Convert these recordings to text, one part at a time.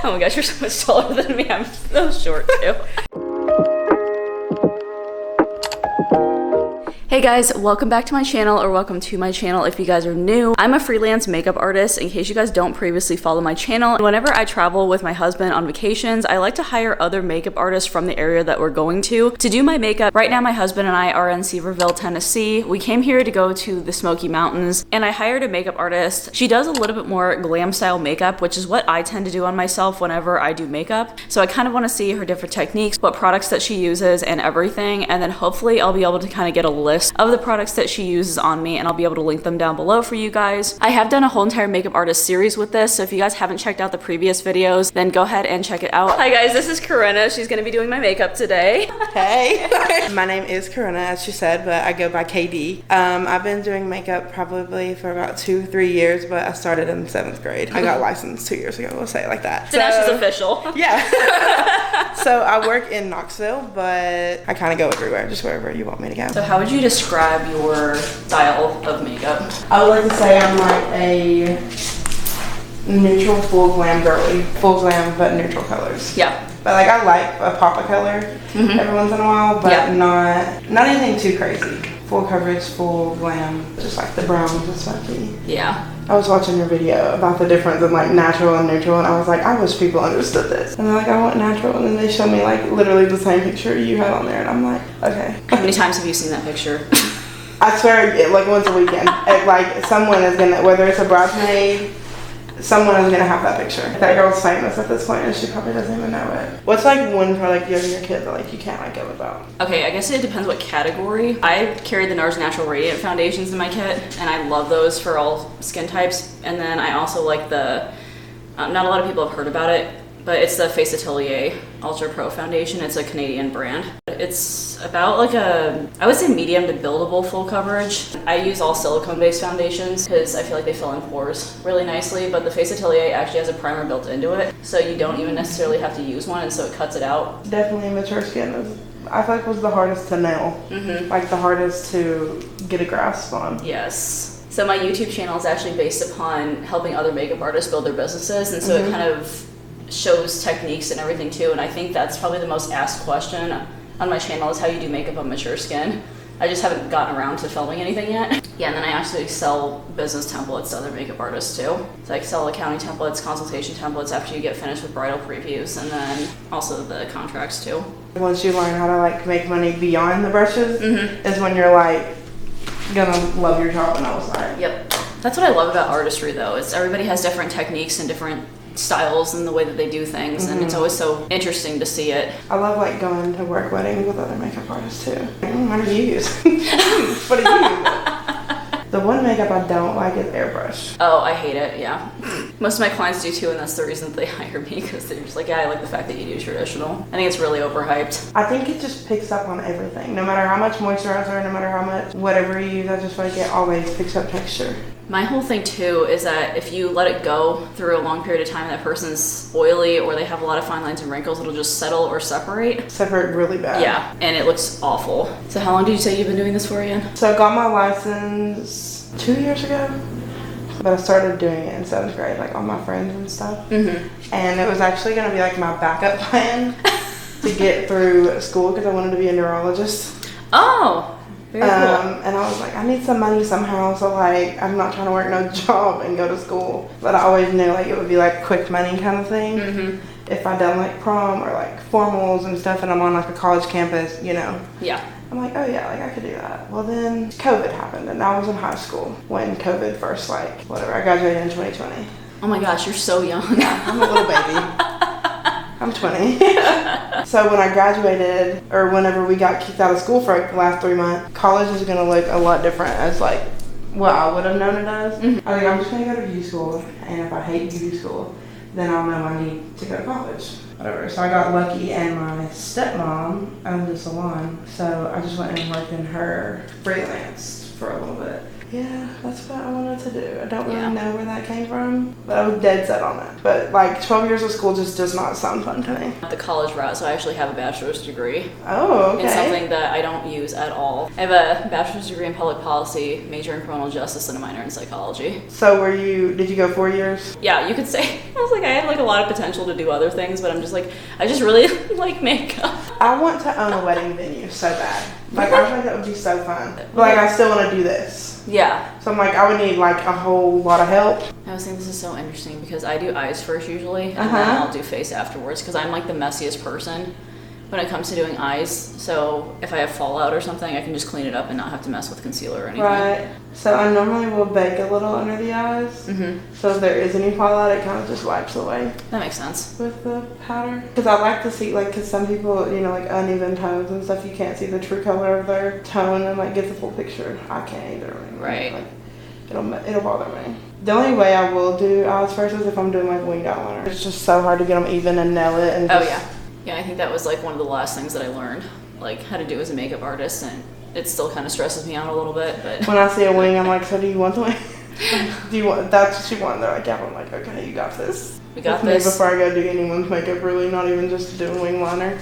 Oh my gosh, you're so much taller than me. I'm so short too. Hey guys, welcome back to my channel, or welcome to my channel if you guys are new. I'm a freelance makeup artist, in case you guys don't previously follow my channel. Whenever I travel with my husband on vacations, I like to hire other makeup artists from the area that we're going to do my makeup. Right now, my husband and I are in Sevierville, Tennessee. We came here to go to the Smoky Mountains, and I hired a makeup artist. She does a little bit more glam style makeup, which is what I tend to do on myself whenever I do makeup. So I kind of want to see her different techniques, what products that she uses and everything, and then hopefully I'll be able to kind of get a list of the products that she uses on me, and I'll be able to link them down below for you guys. I have done a whole entire makeup artist series with this, so if you guys haven't checked out the previous videos, then go ahead and check it out. Hi guys, this is Corinna. She's gonna be doing my makeup today. Hey. My name is Corinna, as she said, but I go by KD. I've been doing makeup probably for about 2-3 years, but I started in 7th grade. I got licensed 2 years ago, we'll say it like that. So now she's official. Yeah. So I work in Knoxville, but I kind of go everywhere, just wherever you want me to go. So how would you describe your style of makeup? I would like to say I'm like a neutral full glam girly. Full glam, but neutral colors. Yeah. But like I like a pop of color every once in a while, but not anything too crazy. Full coverage, full glam, just like the browns and smoky. Yeah. I was watching your video about the difference in like natural and neutral, and I was like, I wish people understood this. And they're like, I want natural, and then they show me like literally the same picture you had on there, and I'm like, okay. How many times have you seen that picture? I swear, like once a weekend. Like someone is gonna, whether it's a bridesmaid, someone is gonna have that picture. That girl's famous at this point, and she probably doesn't even know it. What's like one product you have in your kit that like you can't like go without? Okay, I guess it depends what category. I carry the NARS Natural Radiant foundations in my kit, and I love those for all skin types. And then I also like the, not a lot of people have heard about it, but it's the Face Atelier Ultra Pro Foundation. It's a Canadian brand. It's about like a, I would say medium to buildable full coverage. I use all silicone-based foundations because I feel like they fill in pores really nicely, but the Face Atelier actually has a primer built into it, so you don't even necessarily have to use one, and so it cuts it out. Definitely mature skin is, I feel like was the hardest to nail. Like the hardest to get a grasp on. Yes. So my YouTube channel is actually based upon helping other makeup artists build their businesses, and so it kind of shows techniques and everything too, and I think that's probably the most asked question on my channel is how you do makeup on mature skin. I just haven't gotten around to filming anything yet. Yeah, and then I actually sell business templates to other makeup artists too. So I sell accounting templates, consultation templates after you get finished with bridal previews, and then also the contracts too. Once you learn how to like make money beyond the brushes is when you're like gonna love your job on the outside. Yep. That's what I love about artistry though, is everybody has different techniques and different styles and the way that they do things, and it's always so interesting to see it. I love like going to work weddings with other makeup artists too. What do you use? What do you use? The one makeup I don't like is airbrush. Oh, I hate it, yeah. Most of my clients do too, and that's the reason that they hire me, because they're just like, yeah, I like the fact that you do traditional. I think it's really overhyped. I think it just picks up on everything. No matter how much moisturizer, no matter how much whatever you use, I just feel like it always picks up texture. My whole thing too is that if you let it go through a long period of time and that person's oily or they have a lot of fine lines and wrinkles, it'll just settle or separate. Separate really bad. Yeah, and it looks awful. So how long did you say you've been doing this for again? So I got my license 2 years ago, but I started doing it in 7th grade, like all my friends and stuff. And it was actually gonna be like my backup plan to get through school because I wanted to be a neurologist. Oh! Very cool. And I was like, I need some money somehow, so like I'm not trying to work no job and go to school. But I always knew like it would be like quick money kind of thing. If I done like prom or like formals and stuff, and I'm on like a college campus, you know. Yeah. I'm like, oh yeah, like I could do that. Well then COVID happened, and I was in high school when COVID first like whatever. I graduated in 2020. Oh my gosh, you're so young. I'm a little baby. I'm 20. So when I graduated, or whenever we got kicked out of school for like the last 3 months, college is gonna look a lot different as like what I would have known it as. I think I'm just gonna go to beauty school, and if I hate beauty school, then I'll know I need to go to college. Whatever. So I got lucky, and my stepmom owned a salon, so I just went and worked in her freelance for a little bit. Yeah, that's what I wanted to do. I don't really know where that came from, but I was dead set on it. But like 12 years of school just does not sound fun to me. The college route, so I actually have a bachelor's degree. Oh, okay. It's something that I don't use at all. I have a bachelor's degree in public policy, major in criminal justice, and a minor in psychology. So did you go 4 years? Yeah, you could say was like, I have like a lot of potential to do other things, but I'm just like, I just really like makeup. I want to own a wedding venue so bad. Like, I think that would be so fun. But like, I still want to do this. Yeah. So I'm like, I would need like a whole lot of help. I was thinking this is so interesting because I do eyes first usually, and then I'll do face afterwards because I'm like the messiest person when it comes to doing eyes. So if I have fallout or something, I can just clean it up and not have to mess with concealer or anything. Right. So I normally will bake a little under the eyes. So if there is any fallout, it kind of just wipes away. That makes sense. With the powder. Because I like to see, like, because some people, you know, like uneven tones and stuff, you can't see the true color of their tone and like get the full picture. I can't either. Right. Like, it'll bother me. The only way I will do eyes first is if I'm doing like winged eyeliner. It's just so hard to get them even and nail it. And just, Yeah, I think that was like one of the last things that I learned, like how to do as a makeup artist, and it still kind of stresses me out a little bit. But when I see a wing, I'm like, so do you want the wing? Do you want? That's what you want. They're like, yeah. I'm like, okay, you got this. We got this. this. Before I go do anyone's makeup, really, not even just doing wing liner.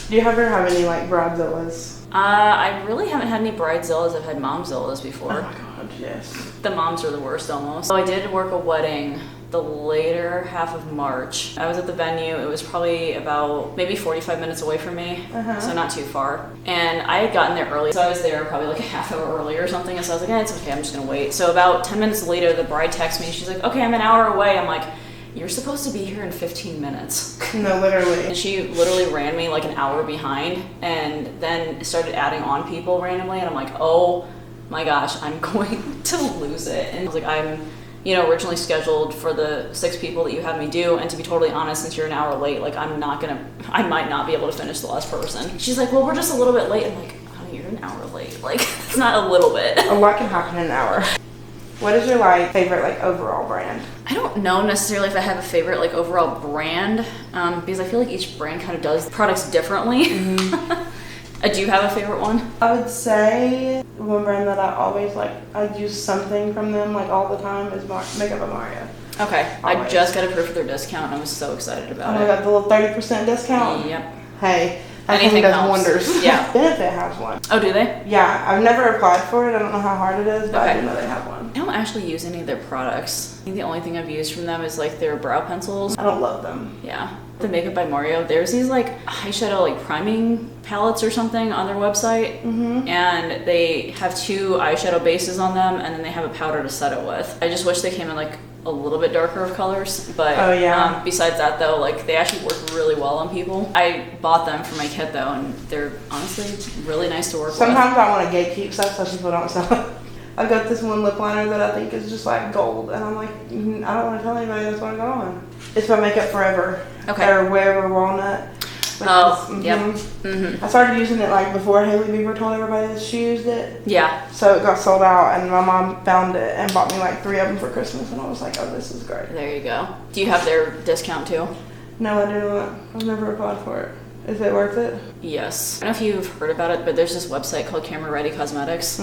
Do you ever have any like bridezillas? I really haven't had any bridezillas. I've had momzillas before. Oh my god, yes. The moms are the worst almost. So I did work a wedding the later half of March. I was at the venue. It was probably about maybe 45 minutes away from me, so not too far. And I had gotten there early, so I was there probably like a half hour early or something. And so I was like, it's okay, I'm just gonna wait. So about 10 minutes later, the bride texts me. She's like, okay, I'm an hour away. I'm like, you're supposed to be here in 15 minutes. No, literally. And she literally ran me like an hour behind and then started adding on people randomly. And I'm like, oh my gosh, I'm going to lose it. And I was like, I'm originally scheduled for the 6 people that you had me do, and to be totally honest, since you're an hour late, like I might not be able to finish the last person. She's like, well, we're just a little bit late. I'm like, honey, you're an hour late. Like, it's not a little bit. A lot can happen in an hour. What is your like favorite like overall brand? I don't know necessarily if I have a favorite like overall brand, because I feel like each brand kind of does products differently. Do you have a favorite one? I would say one brand that I always like, I use something from them like all the time is Makeup by Mario. Okay, Always. I just got approved for their discount and I was so excited about it. Oh my god, the little 30% discount? Yep. Hey, anything does helps. wonders. Yeah. Benefit has one. Oh, do they? Yeah, I've never applied for it. I don't know how hard it is, but Okay. I do know they have one. I don't actually use any of their products. I think the only thing I've used from them is like their brow pencils. I don't love them. Yeah. The Makeup by Mario, there's these like eyeshadow like priming palettes or something on their website, and they have 2 eyeshadow bases on them, and then they have a powder to set it with. I just wish they came in like a little bit darker of colors, but besides that though, like they actually work really well on people. I bought them for my kit though, and they're honestly really nice to work with. Sometimes I want to gatekeep stuff so people don't sell it. I've got this one lip liner that I think is just like gold, and I'm like, I don't want to tell anybody that's what I got on. It's by Makeup Forever. Okay. Or Wear Walnut. Yep. I started using it like before Hailey Bieber told everybody that she used it. Yeah. So it got sold out, and my mom found it and bought me like 3 of them for Christmas, and I was like, oh, this is great. There you go. Do you have their discount too? No, I do not. I've never applied for it. Is it worth it? Yes. I don't know if you've heard about it, but there's this website called Camera Ready Cosmetics.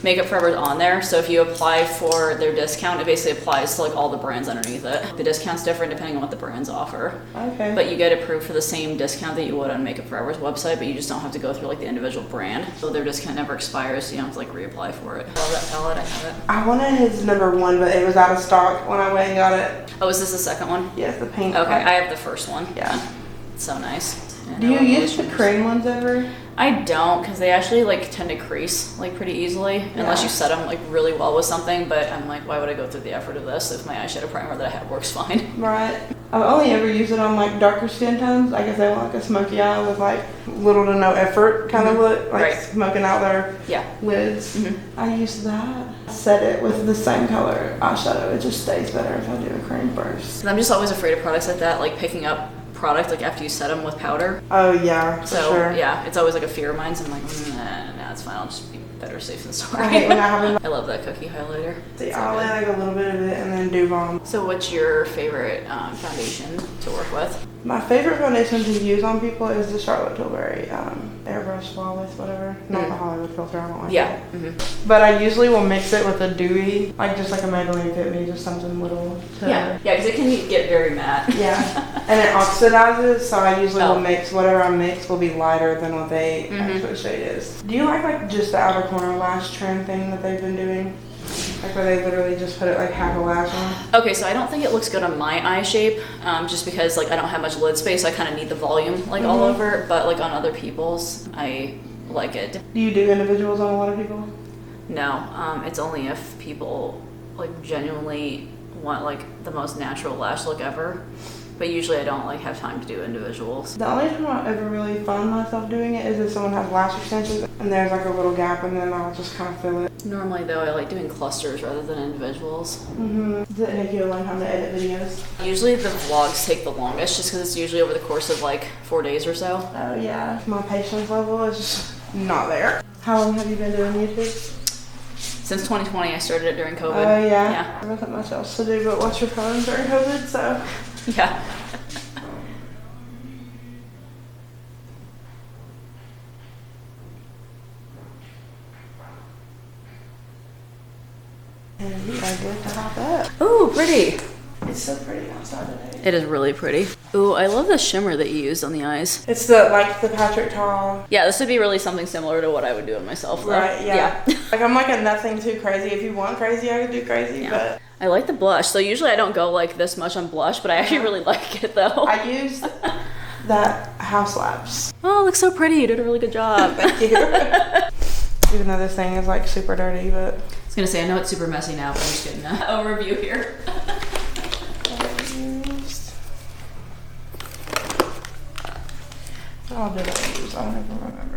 Makeup Forever's on there, so if you apply for their discount, it basically applies to like all the brands underneath it. The discount's different depending on what the brands offer. Okay. But you get approved for the same discount that you would on Makeup Forever's website, but you just don't have to go through like the individual brand. So their discount never expires, so you don't have to like reapply for it. I love that palette, I have it. I wanted his #1, but it was out of stock when I went and got it. Oh, is this the second one? Yes, the pink Okay, one. I have the first one. Yeah. It's so nice. Do you use the cream ones ever? I don't, because they actually like tend to crease like pretty easily unless you set them like really well with something, but I'm like, why would I go through the effort of this if my eyeshadow primer that I have works fine? Right. I've only ever used it on like darker skin tones. I guess they want like a smoky eye with like little to no effort kind of look, like smoking out their lids. I use that. Set it with the same color eyeshadow. It just stays better if I do a cream first. And I'm just always afraid of products like that, like picking up product like after you set them with powder. Oh yeah, for so sure. Yeah, it's always like a fear of mine. So I'm like, nah, it's fine. I'll just be better safe than sorry. I hate when I have I love that cookie highlighter. See, I'll add like a little bit of it and then do balm. So what's your favorite foundation to work with? My favorite foundation to use on people is the Charlotte Tilbury Airbrush Flawless, whatever. Not the Hollywood filter, I don't like it. But I usually will mix it with a dewy, like just like a Maybelline Fit Me, just something little. Yeah, because it can get very matte. Yeah, and it oxidizes, so I usually will mix, whatever I mix will be lighter than what they actually shade is. Do you like just the outer corner lash trim thing that they've been doing? Like where they literally just put it like half a lash on? Okay, so I don't think it looks good on my eye shape, just because like I don't have much lid space, so I kind of need the volume like all over. But like on other people's, I like it. Do you do individuals on a lot of people? No, it's only if people like genuinely want like the most natural lash look ever. But usually I don't like have time to do individuals. The only time I ever really find myself doing it is if someone has lash extensions and there's like a little gap and then I'll just kind of fill it. Normally though, I like doing clusters rather than individuals. Does it take you a long time to edit videos? Usually the vlogs take the longest just because it's usually over the course of like 4 days or so. Oh yeah. My patience level is just not there. How long have you been doing YouTube? Since 2020, I started it during COVID. Oh yeah. Yeah. There wasn't much else to do but watch your phone during COVID, so. Yeah. And we are good to hop up. Ooh, pretty. It's so pretty outside today. It is really pretty. Ooh, I love the shimmer that you used on the eyes. It's the Patrick Tall. Yeah, this would be really something similar to what I would do on myself, though. Right, yeah. Like I'm like a nothing too crazy. If you want crazy, I could do crazy, but. I like the blush. So usually I don't go like this much on blush, but I actually really like it though. I used that House Labs. Oh, it looks so pretty. You did a really good job. Thank you. Even though this thing is like super dirty, but. I was gonna say, I know it's super messy now, but I'm just getting a review here. Oh, did I use? I don't even remember.